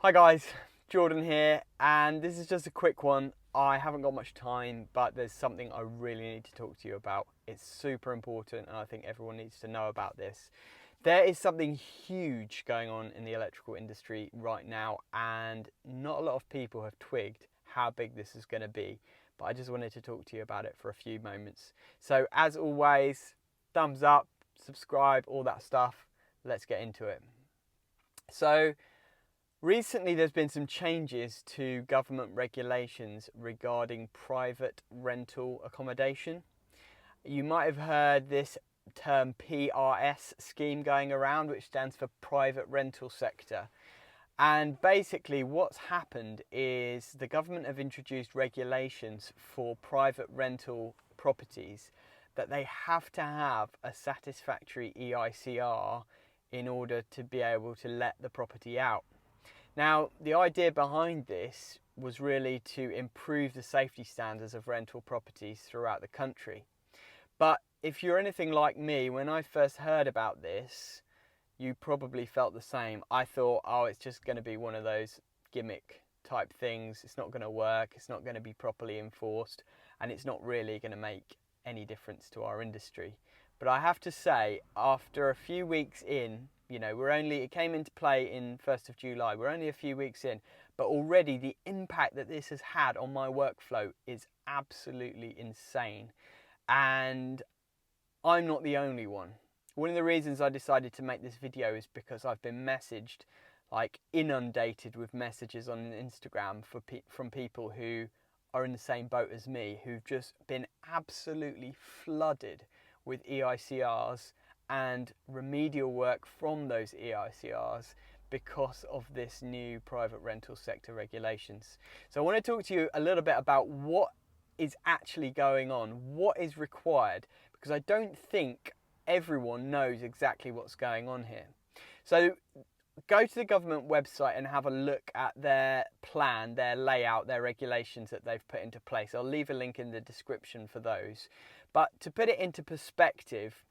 Hi guys, Jordan here, and this is just a quick one. I haven't got much time, but there's something I really need to talk to you about. It's super important, and I think everyone needs to know about this. There is something huge going on in the electrical industry right now, and not a lot of people have twigged how big this is going to be, but I just wanted to talk to you about it for a few moments. So as always, thumbs up, subscribe, all that stuff. Let's get into it. So recently, there's been some changes to government regulations regarding private rental accommodation. You might have heard this term PRS scheme going around, which stands for private rental sector. And basically what's happened is the government have introduced regulations for private rental properties that they have to have a satisfactory EICR in order to be able to let the property out. Now, the idea behind this was really to improve the safety standards of rental properties throughout the country. But if you're anything like me, when I first heard about this, you probably felt the same. I thought, oh, it's just going to be one of those gimmick type things. It's not going to work. It's not going to be properly enforced. And it's not really going to make any difference to our industry. But I have to say, after a few weeks in, it came into play in 1st of July. We're only a few weeks in, but already the impact that this has had on my workflow is absolutely insane. And I'm not the only one. One of the reasons I decided to make this video is because I've been messaged, inundated with messages on Instagram from people who are in the same boat as me, who've just been absolutely flooded with EICRs and remedial work from those EICRs because of this new private rental sector regulations. So I want to talk to you a little bit about what is actually going on, what is required, because I don't think everyone knows exactly what's going on here. So go to the government website and have a look at their plan, their layout, their regulations that they've put into place. I'll leave a link in the description for those. But to put it into perspective,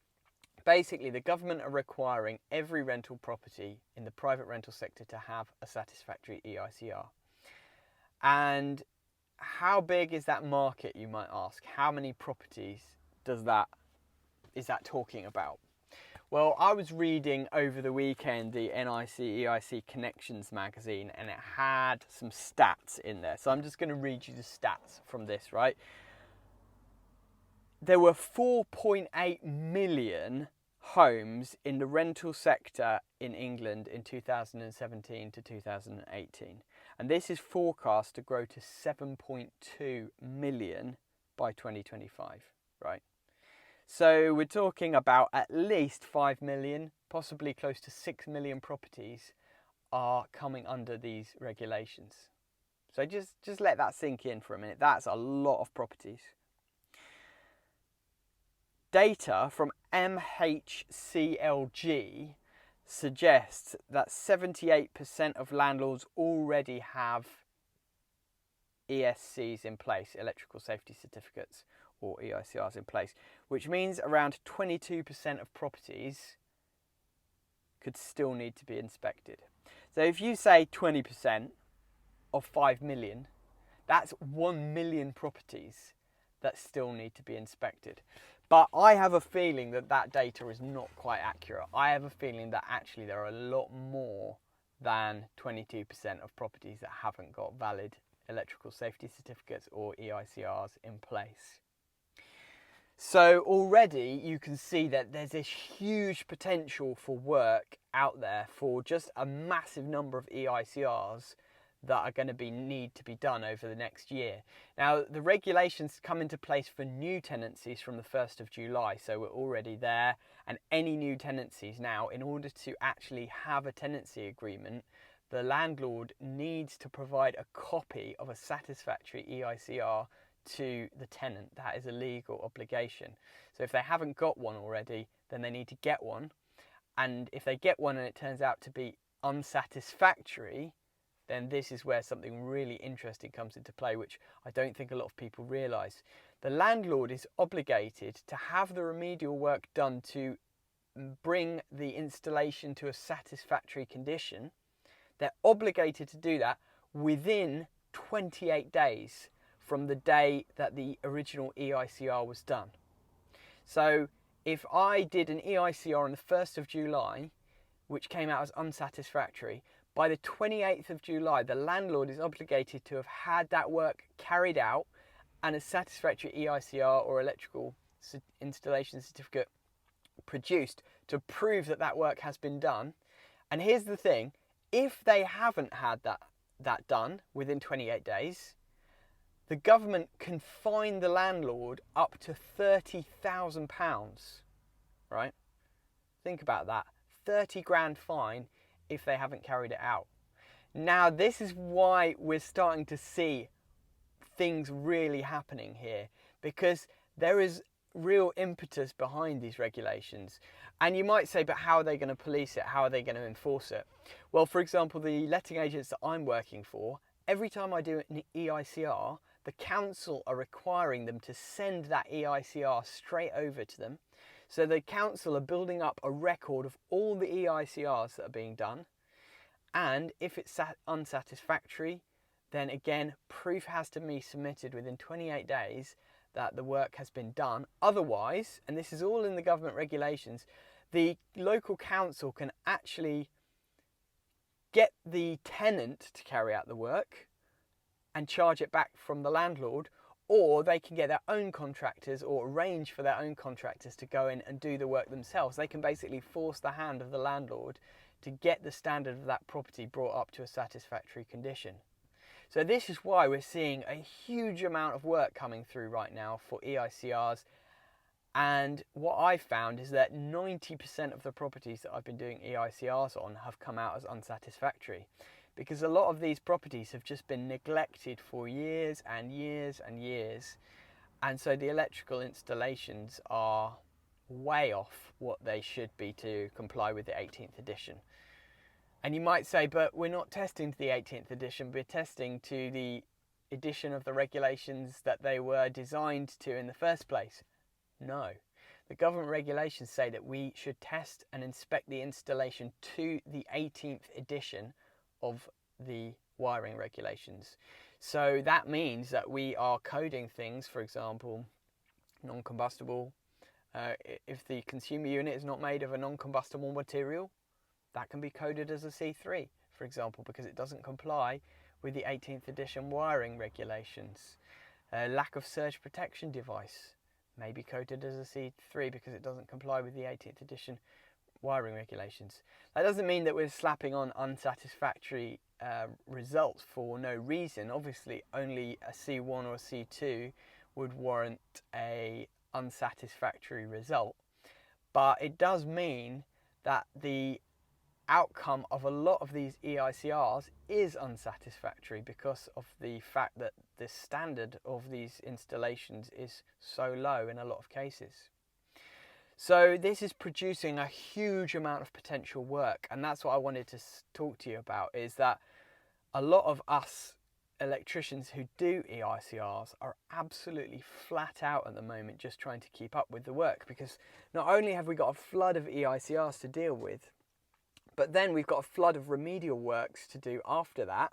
basically the government are requiring every rental property in the private rental sector to have a satisfactory EICR. And how big is that market, you might ask? How many properties is that talking about? Well, I was reading over the weekend the EIC Connections magazine, and it had some stats in there. So I'm just going to read you the stats from this, right? There were 4.8 million homes in the rental sector in England in 2017 to 2018. And this is forecast to grow to 7.2 million by 2025, right? So we're talking about at least 5 million, possibly close to 6 million properties are coming under these regulations. So just let that sink in for a minute. That's a lot of properties. Data from MHCLG suggests that 78% of landlords already have ESCs in place, electrical safety certificates, or EICRs in place, which means around 22% of properties could still need to be inspected. So if you say 20% of 5 million, that's 1 million properties that still need to be inspected. But I have a feeling that that data is not quite accurate. I have a feeling that actually there are a lot more than 22% of properties that haven't got valid electrical safety certificates or EICRs in place. So already you can see that there's this huge potential for work out there for just a massive number of EICRs that are going to need to be done over the next year. Now, the regulations come into place for new tenancies from the 1st of July, so we're already there. And any new tenancies now, in order to actually have a tenancy agreement, the landlord needs to provide a copy of a satisfactory EICR to the tenant. That is a legal obligation. So if they haven't got one already, then they need to get one. And if they get one and it turns out to be unsatisfactory, then this is where something really interesting comes into play, which I don't think a lot of people realise. The landlord is obligated to have the remedial work done to bring the installation to a satisfactory condition. they're obligated to do that within 28 days from the day that the original EICR was done. So if I did an EICR on the 1st of July, which came out as unsatisfactory, by the 28th of July, the landlord is obligated to have had that work carried out and a satisfactory EICR or electrical installation certificate produced to prove that that work has been done. And here's the thing, if they haven't had that done within 28 days, the government can fine the landlord up to £30,000, right? Think about that, 30 grand fine if they haven't carried it out. Now, this is why we're starting to see things really happening here, because there is real impetus behind these regulations. And you might say, but how are they going to police it? How are they going to enforce it? Well, for example, the letting agents that I'm working for, every time I do an EICR, the council are requiring them to send that EICR straight over to them. So the council are building up a record of all the EICRs that are being done. And if it's unsatisfactory, then again, proof has to be submitted within 28 days that the work has been done. Otherwise, and this is all in the government regulations, the local council can actually get the tenant to carry out the work and charge it back from the landlord, or they can get their own contractors or arrange for their own contractors to go in and do the work themselves. They can basically force the hand of the landlord to get the standard of that property brought up to a satisfactory condition. So this is why we're seeing a huge amount of work coming through right now for EICRs. And what I've found is that 90% of the properties that I've been doing EICRs on have come out as unsatisfactory, because a lot of these properties have just been neglected for years and years and years. And so the electrical installations are way off what they should be to comply with the 18th edition. And you might say, but we're not testing to the 18th edition, we're testing to the edition of the regulations that they were designed to in the first place. No. The government regulations say that we should test and inspect the installation to the 18th edition of the wiring regulations. So that means that we are coding things, for example, non-combustible. If the consumer unit is not made of a non-combustible material, that can be coded as a C3, for example, because it doesn't comply with the 18th edition wiring regulations. Lack of surge protection device may be coded as a C3 because it doesn't comply with the 18th edition wiring regulations. That doesn't mean that we're slapping on unsatisfactory results for no reason. Obviously, only a C1 or a C2 would warrant a unsatisfactory result, but it does mean that the outcome of a lot of these EICRs is unsatisfactory because of the fact that the standard of these installations is so low in a lot of cases. So this is producing a huge amount of potential work, and that's what I wanted to talk to you about, is that a lot of us electricians who do EICRs are absolutely flat out at the moment just trying to keep up with the work, because not only have we got a flood of EICRs to deal with, but then we've got a flood of remedial works to do after that,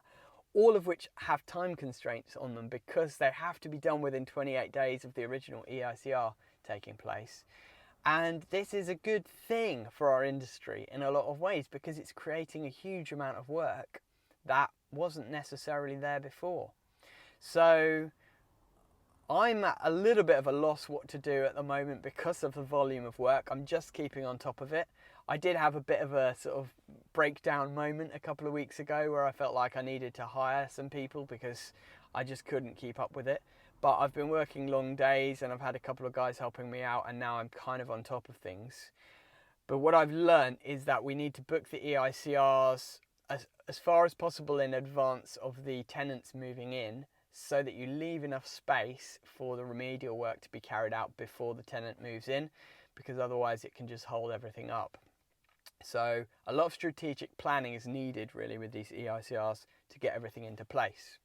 all of which have time constraints on them because they have to be done within 28 days of the original EICR taking place. And this is a good thing for our industry in a lot of ways because it's creating a huge amount of work that wasn't necessarily there before. So I'm at a little bit of a loss what to do at the moment because of the volume of work. I'm just keeping on top of it. I did have a bit of a sort of breakdown moment a couple of weeks ago where I felt like I needed to hire some people because I just couldn't keep up with it. But I've been working long days and I've had a couple of guys helping me out, and now I'm kind of on top of things. But what I've learned is that we need to book the EICRs as far as possible in advance of the tenants moving in, so that you leave enough space for the remedial work to be carried out before the tenant moves in, because otherwise it can just hold everything up. So a lot of strategic planning is needed really with these EICRs to get everything into place.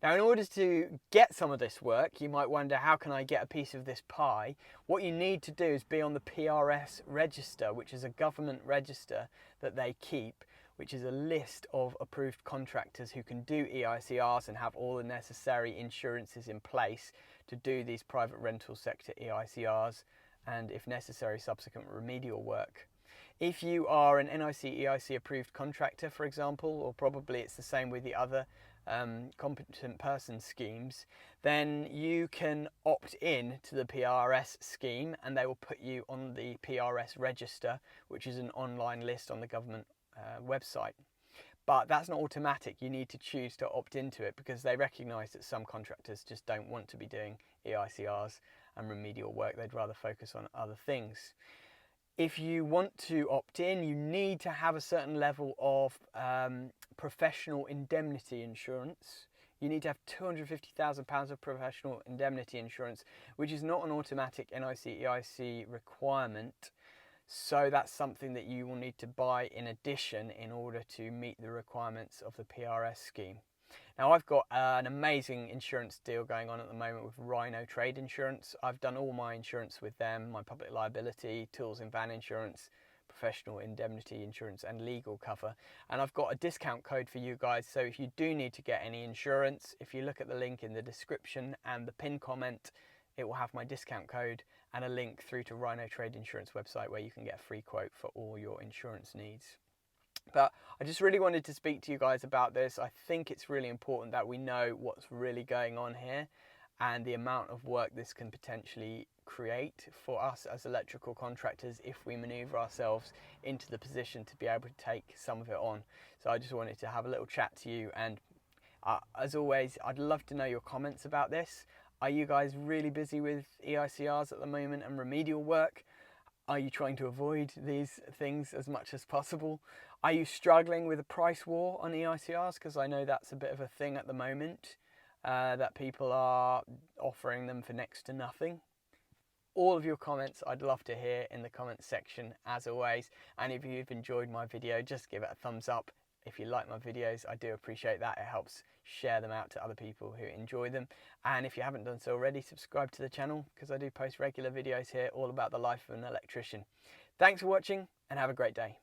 Now, in order to get some of this work, you might wonder, how can I get a piece of this pie? What you need to do is be on the PRS register, which is a government register that they keep, which is a list of approved contractors who can do EICRs and have all the necessary insurances in place to do these private rental sector EICRs and, if necessary, subsequent remedial work. If you are an NIC EIC approved contractor, for example, or probably it's the same with the other competent person schemes, then you can opt in to the PRS scheme and they will put you on the PRS register, which is an online list on the government website. But that's not automatic. You need to choose to opt into it because they recognise that some contractors just don't want to be doing EICRs and remedial work. They'd rather focus on other things. If you want to opt in, you need to have a certain level of professional indemnity insurance. You need to have £250,000 of professional indemnity insurance, which is not an automatic NIC EIC requirement. So that's something that you will need to buy in addition in order to meet the requirements of the PRS scheme. Now, I've got an amazing insurance deal going on at the moment with Rhino Trade Insurance. I've done all my insurance with them, my public liability, tools and van insurance, professional indemnity insurance and legal cover. And I've got a discount code for you guys. So if you do need to get any insurance, if you look at the link in the description and the pinned comment, it will have my discount code and a link through to Rhino Trade Insurance website where you can get a free quote for all your insurance needs. But I just really wanted to speak to you guys about this. I think it's really important that we know what's really going on here and the amount of work this can potentially create for us as electrical contractors if we maneuver ourselves into the position to be able to take some of it on. So I just wanted to have a little chat to you, and as always, I'd love to know your comments about this. Are you guys really busy with EICRs at the moment and remedial work? Are you trying to avoid these things as much as possible? Are you struggling with a price war on EICRs? Because I know that's a bit of a thing at the moment, that people are offering them for next to nothing. All of your comments I'd love to hear in the comments section as always. And if you've enjoyed my video, just give it a thumbs up. If you like my videos, I do appreciate that. It helps share them out to other people who enjoy them. And if you haven't done so already, subscribe to the channel because I do post regular videos here all about the life of an electrician. Thanks for watching and have a great day.